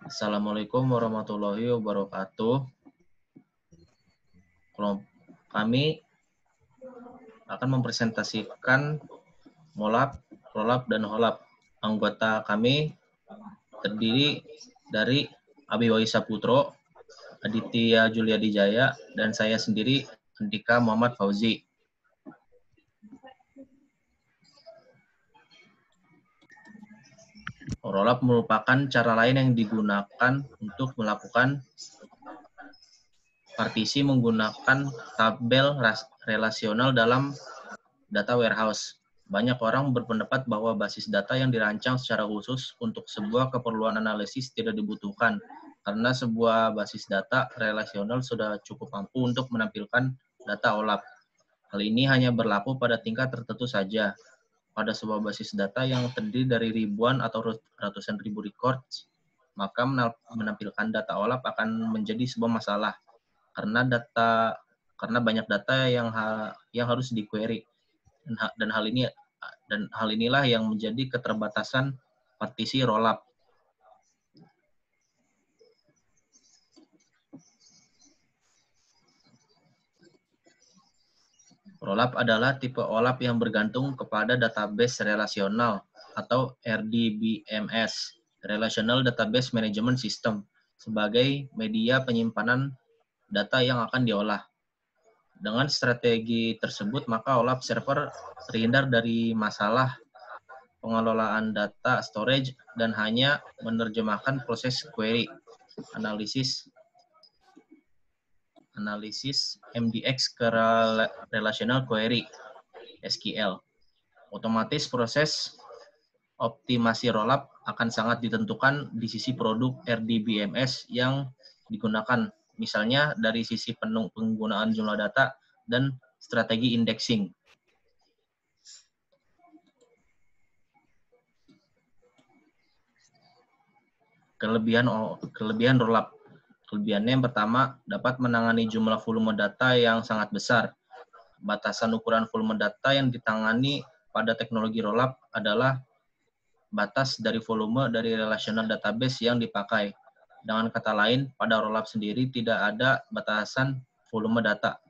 Assalamualaikum warahmatullahi wabarakatuh. Kami akan mempresentasikan MOLAP, ROLAP, dan HOLAP. Anggota kami terdiri dari Abi Waisa Putro, Aditya Juliadi Jaya, dan saya sendiri, Andika Muhammad Fauzi. ROLAP merupakan cara lain yang digunakan untuk melakukan partisi menggunakan tabel relasional dalam data warehouse. Banyak orang berpendapat bahwa basis data yang dirancang secara khusus untuk sebuah keperluan analisis tidak dibutuhkan, karena sebuah basis data relasional sudah cukup mampu untuk menampilkan data OLAP. Hal ini hanya berlaku pada tingkat tertentu saja. Pada sebuah basis data yang terdiri dari ribuan atau ratusan ribu records, maka menampilkan data OLAP akan menjadi sebuah masalah, karena banyak data yang harus di-query. Dan hal inilah yang menjadi keterbatasan partisi rollup. Rollup adalah tipe OLAP yang bergantung kepada database relasional atau RDBMS, Relational Database Management System, sebagai media penyimpanan data yang akan diolah. Dengan strategi tersebut, maka OLAP server terhindar dari masalah pengelolaan data storage dan hanya menerjemahkan proses query, analisis MDX ke relational query, SQL. Otomatis proses optimasi rollup akan sangat ditentukan di sisi produk RDBMS yang digunakan, misalnya dari sisi penggunaan jumlah data dan strategi indexing. Kelebihan rollup. Kelebihannya yang pertama, dapat menangani jumlah volume data yang sangat besar. Batasan ukuran volume data yang ditangani pada teknologi rollup adalah batas dari volume dari relational database yang dipakai. Dengan kata lain, pada rollup sendiri tidak ada batasan volume data.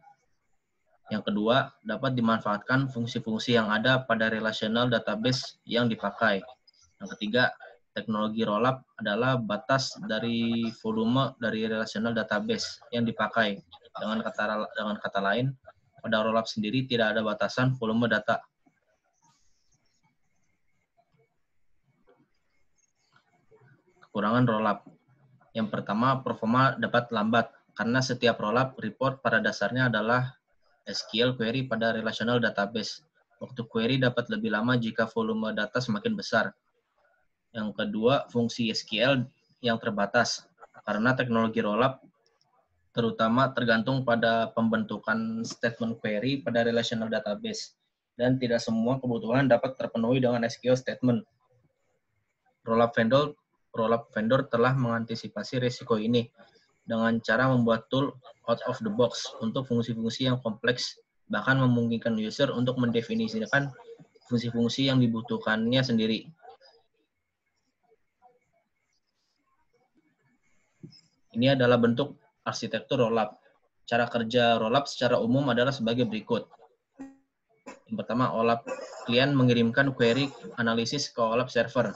Yang kedua, dapat dimanfaatkan fungsi-fungsi yang ada pada relational database yang dipakai. Yang ketiga, teknologi rollup adalah batas dari volume dari relational database yang dipakai. Dengan kata lain, pada rollup sendiri tidak ada batasan volume data. Kekurangan rollup. Yang pertama, performa dapat lambat karena setiap rollup report pada dasarnya adalah SQL query pada relational database. Waktu query dapat lebih lama jika volume data semakin besar. Yang kedua, fungsi SQL yang terbatas karena teknologi rollup terutama tergantung pada pembentukan statement query pada relational database dan tidak semua kebutuhan dapat terpenuhi dengan SQL statement. Rollup vendor telah mengantisipasi risiko ini dengan cara membuat tool out of the box untuk fungsi-fungsi yang kompleks, bahkan memungkinkan user untuk mendefinisikan fungsi-fungsi yang dibutuhkannya sendiri. Ini adalah bentuk arsitektur rollup. Cara kerja rollup secara umum adalah sebagai berikut. Yang pertama, OLAP klien mengirimkan query analisis ke OLAP server.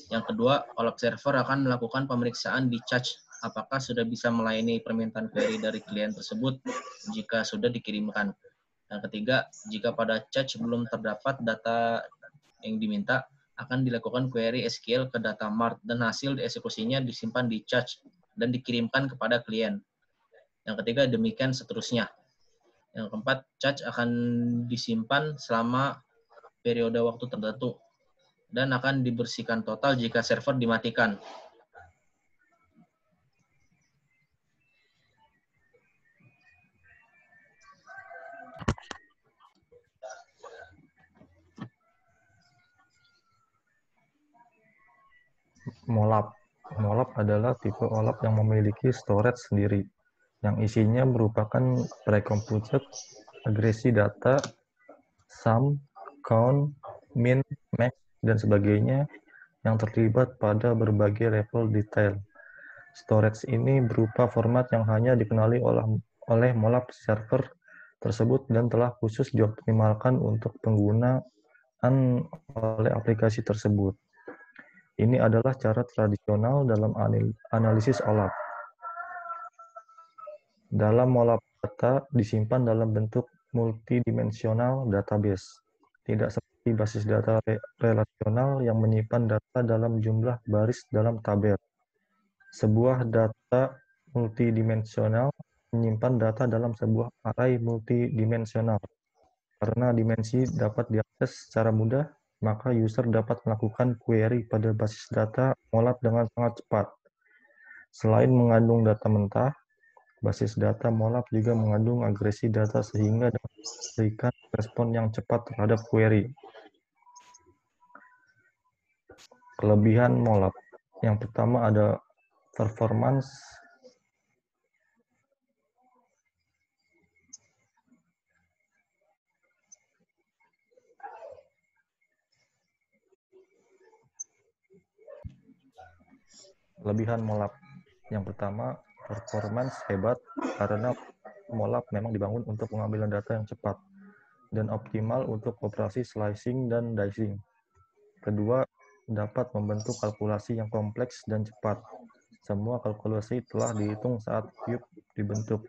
Yang kedua, OLAP server akan melakukan pemeriksaan di cache apakah sudah bisa melayani permintaan query dari klien tersebut jika sudah dikirimkan. Yang ketiga, jika pada cache belum terdapat data yang diminta, akan dilakukan query SQL ke data mart dan hasil eksekusinya disimpan di cache dan dikirimkan kepada klien. Yang ketiga, demikian seterusnya. Yang keempat, cache akan disimpan selama periode waktu tertentu dan akan dibersihkan total jika server dimatikan. MOLAP. MOLAP adalah tipe OLAP yang memiliki storage sendiri, yang isinya merupakan pre-computed agresi data, sum, count, min, max, dan sebagainya yang terlibat pada berbagai level detail. Storage ini berupa format yang hanya dikenali oleh MOLAP server tersebut dan telah khusus dioptimalkan untuk penggunaan oleh aplikasi tersebut. Ini adalah cara tradisional dalam analisis OLAP. Dalam MOLAP, data disimpan dalam bentuk multidimensional database, tidak seperti basis data relasional yang menyimpan data dalam jumlah baris dalam tabel. Sebuah data multidimensional menyimpan data dalam sebuah array multidimensional. Karena dimensi dapat diakses secara mudah, maka user dapat melakukan query pada basis data MOLAP dengan sangat cepat. Selain mengandung data mentah, basis data MOLAP juga mengandung agresi data sehingga dapat memberikan respon yang cepat terhadap query. Kelebihan MOLAP. Yang pertama ada performance. Kelebihan MOLAP. Yang pertama, performance hebat karena MOLAP memang dibangun untuk pengambilan data yang cepat dan optimal untuk operasi slicing dan dicing. Kedua, dapat membentuk kalkulasi yang kompleks dan cepat. Semua kalkulasi telah dihitung saat cube dibentuk.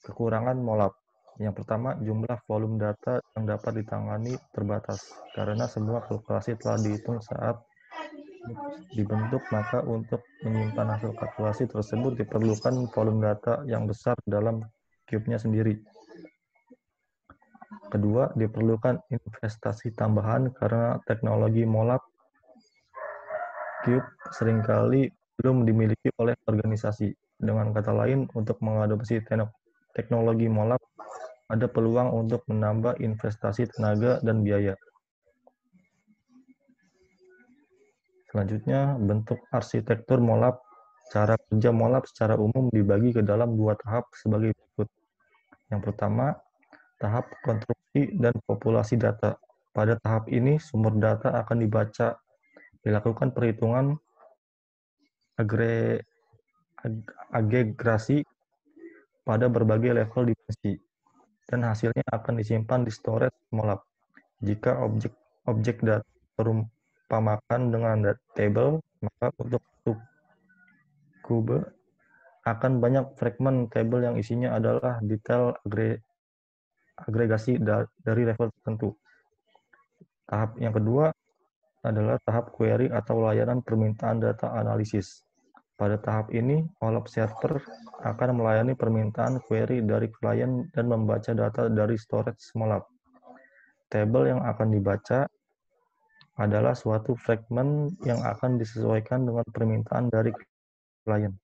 Kekurangan MOLAP. Yang pertama, jumlah volume data yang dapat ditangani terbatas. Karena semua kalkulasi telah dihitung saat dibentuk, maka untuk menyimpan hasil kalkulasi tersebut diperlukan volume data yang besar dalam cube-nya sendiri. Kedua, diperlukan investasi tambahan karena teknologi MOLAP cube seringkali belum dimiliki oleh organisasi. Dengan kata lain, untuk mengadopsi teknologi MOLAP, ada peluang untuk menambah investasi tenaga dan biaya. Selanjutnya, bentuk arsitektur MOLAP. Cara kerja MOLAP secara umum dibagi ke dalam dua tahap sebagai berikut. Yang pertama, tahap konstruksi dan populasi data. Pada tahap ini, sumber data akan dibaca, dilakukan perhitungan agregasi pada berbagai level dimensi, dan hasilnya akan disimpan di storage MOLAP. Jika objek data perumpamakan dengan table, maka untuk kube akan banyak fragmen table yang isinya adalah detail agregasi dari level tertentu. Tahap yang kedua adalah tahap query atau layanan permintaan data analisis. Pada tahap ini, OLAP server akan melayani permintaan query dari klien dan membaca data dari storage MOLAP. Tabel yang akan dibaca adalah suatu fragmen yang akan disesuaikan dengan permintaan dari klien.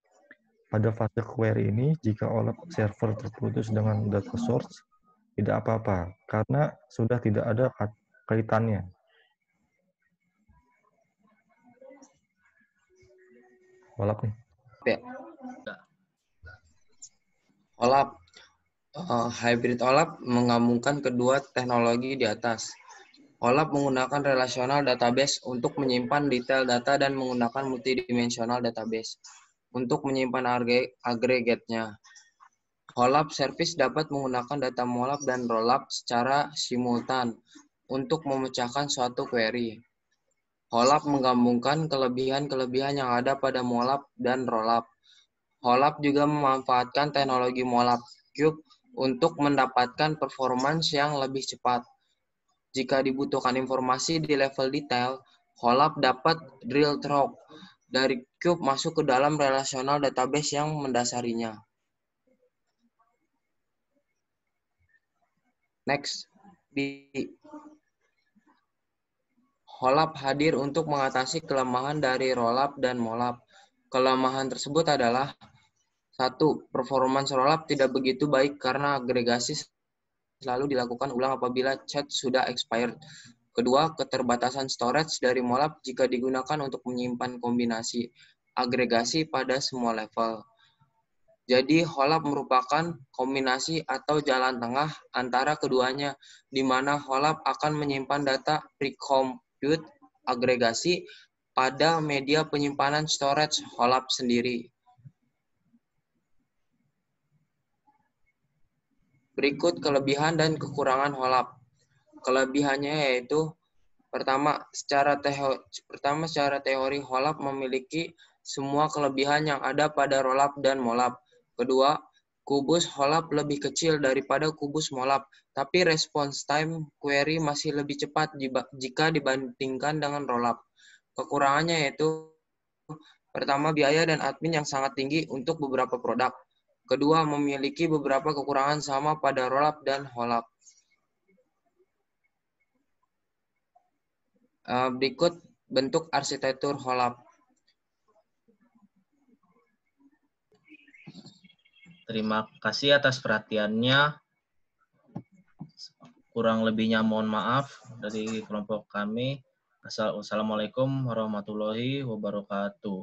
Pada fase query ini, jika OLAP server terputus dengan data source, tidak apa-apa, karena sudah tidak ada kaitannya. OLAP nih. OLAP. Hybrid OLAP menggabungkan kedua teknologi di atas. OLAP menggunakan relational database untuk menyimpan detail data dan menggunakan multidimensional database untuk menyimpan agregatnya. OLAP service dapat menggunakan data MOLAP dan ROLAP secara simultan untuk memecahkan suatu query. OLAP menggabungkan kelebihan-kelebihan yang ada pada MOLAP dan ROLAP. OLAP juga memanfaatkan teknologi MOLAP Cube untuk mendapatkan performance yang lebih cepat. Jika dibutuhkan informasi di level detail, OLAP dapat drill through dari Cube masuk ke dalam relational database yang mendasarinya. Next, OLAP hadir untuk mengatasi kelemahan dari ROLAP dan MOLAP. Kelemahan tersebut adalah 1. Performance ROLAP tidak begitu baik karena agregasi selalu dilakukan ulang apabila chat sudah expired. Kedua, keterbatasan storage dari MOLAP jika digunakan untuk menyimpan kombinasi agregasi pada semua level. Jadi, OLAP merupakan kombinasi atau jalan tengah antara keduanya, di mana OLAP akan menyimpan data pre-compute agregasi pada media penyimpanan storage HOLAP sendiri. Berikut kelebihan dan kekurangan HOLAP. Kelebihannya yaitu pertama, secara teori HOLAP memiliki semua kelebihan yang ada pada ROLAP dan MOLAP. Kedua, kubus HOLAP lebih kecil daripada kubus MOLAP, tapi response time query masih lebih cepat jika dibandingkan dengan ROLAP. Kekurangannya yaitu pertama, biaya dan admin yang sangat tinggi untuk beberapa produk. Kedua, memiliki beberapa kekurangan sama pada ROLAP dan HOLAP. Berikut bentuk arsitektur HOLAP. Terima kasih atas perhatiannya. Kurang lebihnya mohon maaf dari kelompok kami. Assalamualaikum warahmatullahi wabarakatuh.